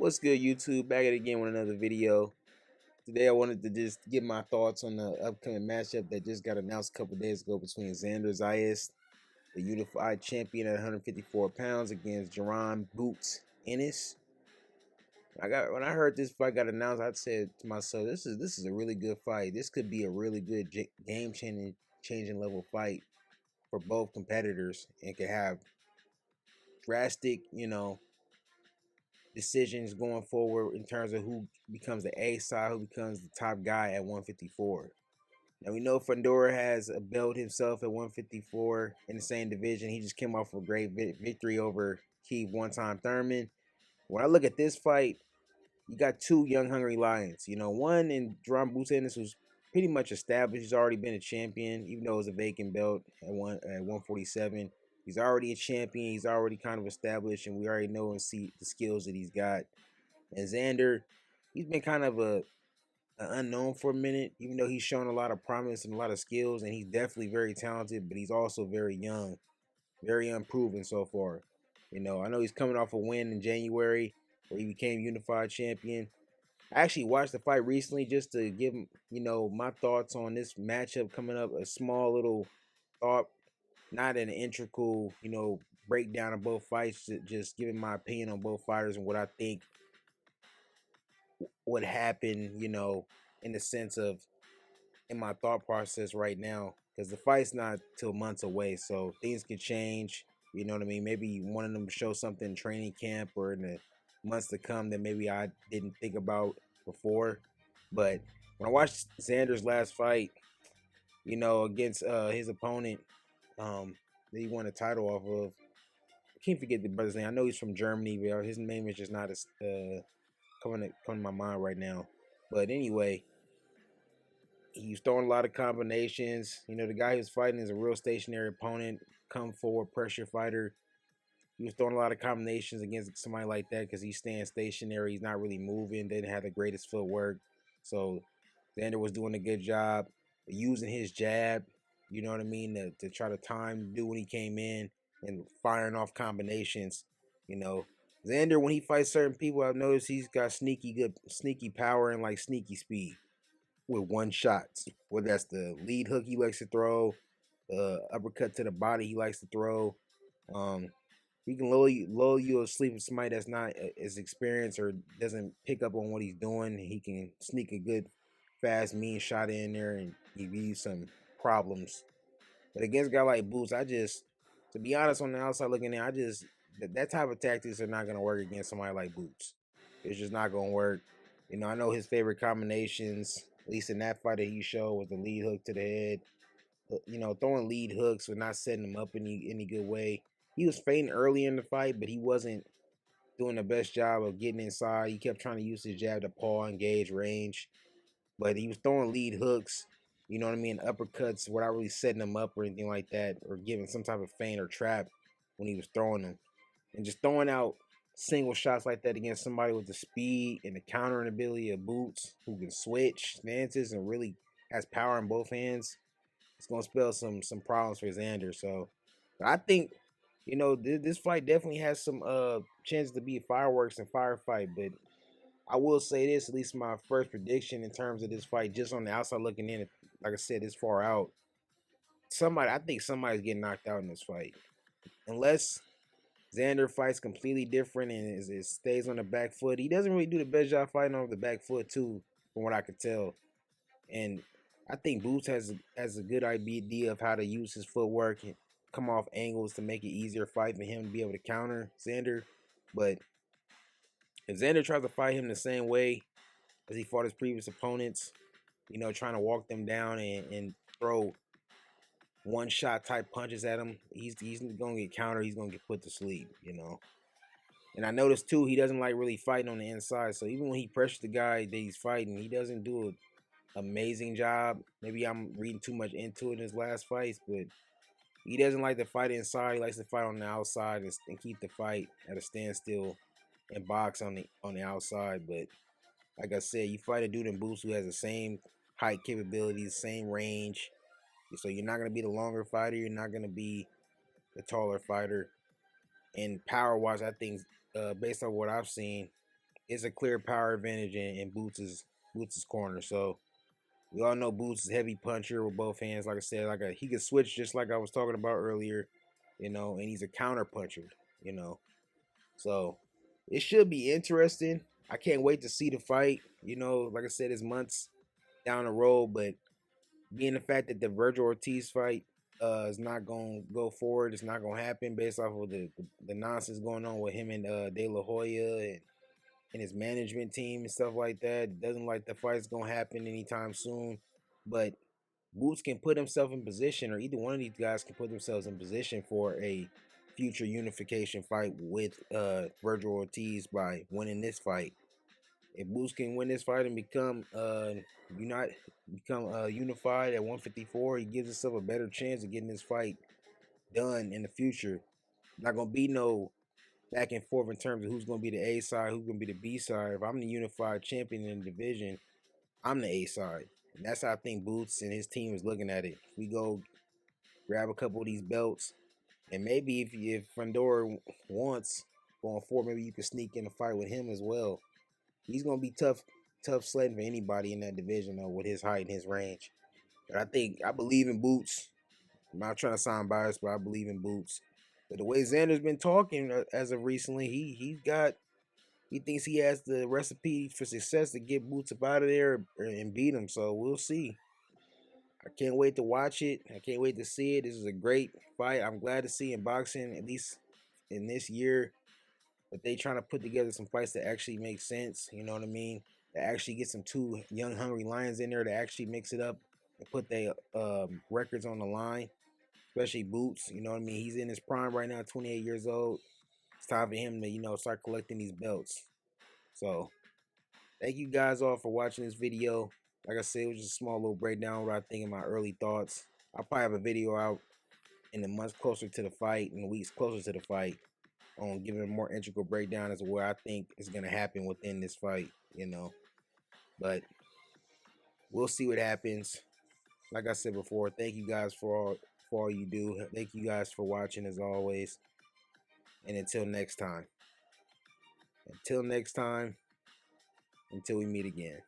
What's good, YouTube? Back at it again with another video. Today I wanted to just give my thoughts on the upcoming matchup that just got announced a couple days ago between Xander Zayas, the unified champion at 154 pounds, against JARON Ennis. When I heard this fight got announced, I said to myself, "This is a really good fight. This could be a really good game changing level fight for both competitors, and could have drastic, decisions going forward in terms of who becomes the A side, who becomes the top guy at 154. Now we know Fundora has a belt himself at 154 in the same division. He just came off a great victory over Keith one-time Thurman. When I look at this fight, you got two young hungry lions. One in Jaron Ennis, who's pretty much established. He's already been a champion, even though it was a vacant belt at 147. He's already a champion. He's already kind of established, and we already know and see the skills that he's got. And Xander, he's been kind of an unknown for a minute, even though he's shown a lot of promise and a lot of skills, and he's definitely very talented, but he's also very young, very unproven so far. I know he's coming off a win in January where he became unified champion. I actually watched the fight recently just to give my thoughts on this matchup coming up. A small little thought, not an integral, breakdown of both fights. Just giving my opinion on both fighters and what I think would happen, in the sense of in my thought process right now, because the fight's not till months away, so things can change. You know what I mean? Maybe one of them show something in training camp or in the months to come that maybe I didn't think about before. But when I watched Xander's last fight, against his opponent, that he won a title off of, I can't forget the brother's name. I know he's from Germany, but his name is just not as coming to my mind right now. But anyway, he's throwing a lot of combinations. The guy who's fighting is a real stationary opponent, come forward pressure fighter. He was throwing a lot of combinations against somebody like that because he's staying stationary. He's not really moving. Didn't have the greatest footwork. So Xander was doing a good job using his jab, you know what I mean, to try to time do when he came in and firing off combinations. Xander, when he fights certain people, I've noticed he's got sneaky power and like sneaky speed with one shots. Whether that's the lead hook he likes to throw, the uppercut to the body he likes to throw. He can lull you asleep with somebody that's not as experienced or doesn't pick up on what he's doing. He can sneak a good, fast, mean shot in there and give you some problems. But against a guy like Boots, to be honest, on the outside looking in, that type of tactics are not going to work against somebody like Boots. It's just not going to work. I know his favorite combinations, at least in that fight that he showed, was the lead hook to the head. Throwing lead hooks or not setting him up any good way. He was fading early in the fight, but he wasn't doing the best job of getting inside. He kept trying to use his jab to paw, engage range, but he was throwing lead hooks, you know what I mean, uppercuts without really setting them up or anything like that, or giving some type of feint or trap when he was throwing them. And just throwing out single shots like that against somebody with the speed and the countering ability of Boots, who can switch stances and really has power in both hands, it's gonna spell some problems for Xander. So, but I think this fight definitely has some chances to be fireworks and firefight. But I will say this, at least my first prediction in terms of this fight, just on the outside looking in, like I said, this far out, I think somebody's getting knocked out in this fight, unless Xander fights completely different and stays on the back foot. He doesn't really do the best job fighting on the back foot too, from what I could tell. And I think Boots has a good idea of how to use his footwork and come off angles to make it easier fight for him to be able to counter Xander. But if Xander tries to fight him the same way as he fought his previous opponents, trying to walk them down and throw one shot type punches at him, he's gonna get countered. He's gonna get put to sleep. And I noticed too, he doesn't like really fighting on the inside. So even when he pressures the guy that he's fighting, he doesn't do an amazing job. Maybe I'm reading too much into it in his last fights, but he doesn't like to fight inside. He likes to fight on the outside and keep the fight at a standstill and box on the outside. But like I said, you fight a dude in Boots who has the same height capabilities, same range. So you're not gonna be the longer fighter. You're not gonna be the taller fighter. And power-wise, I think, based on what I've seen, it's a clear power advantage in Boots' corner. So we all know Boots is a heavy puncher with both hands. Like I said, he could switch just like I was talking about earlier, and he's a counter puncher, you know. So it should be interesting. I can't wait to see the fight. Like I said, it's months down the road, but being the fact that the Virgil Ortiz fight is not gonna go forward, it's not gonna happen based off of the nonsense going on with him and De La Hoya and his management team and stuff like that. It doesn't like the fight's gonna happen anytime soon. But Boots can put himself in position, or either one of these guys can put themselves in position for a future unification fight with Virgil Ortiz by winning this fight. If Boots can win this fight and become unified at 154, he gives himself a better chance of getting this fight done in the future. Not gonna be no back and forth in terms of who's gonna be the A side, who's gonna be the B side. If I'm the unified champion in the division, I'm the A side. And that's how I think Boots and his team is looking at it. If we go grab a couple of these belts, and maybe if Fundora wants going forward, maybe you can sneak in a fight with him as well. He's gonna be tough sledding for anybody in that division though, with his height and his range. But I believe in Boots. I'm not trying to sound biased, but I believe in Boots. But the way Xander's been talking as of recently, he thinks he has the recipe for success to get Boots up out of there and beat him. So we'll see. I can't wait to watch it. I can't wait to see it. This is a great fight. I'm glad to see in boxing, at least in this year, that they trying to put together some fights that actually make sense. You know what I mean? That actually get some two young, hungry lions in there to actually mix it up and put their records on the line. Especially Boots. You know what I mean? He's in his prime right now, 28 years old. It's time for him to, start collecting these belts. So, thank you guys all for watching this video. Like I said, it was just a small little breakdown of what I think in my early thoughts. I'll probably have a video out in the months closer to the fight, in the weeks closer to the fight, on giving a more integral breakdown as to what I think is going to happen within this fight. But we'll see what happens. Like I said before, thank you guys for all you do. Thank you guys for watching as always. And until next time. Until we meet again.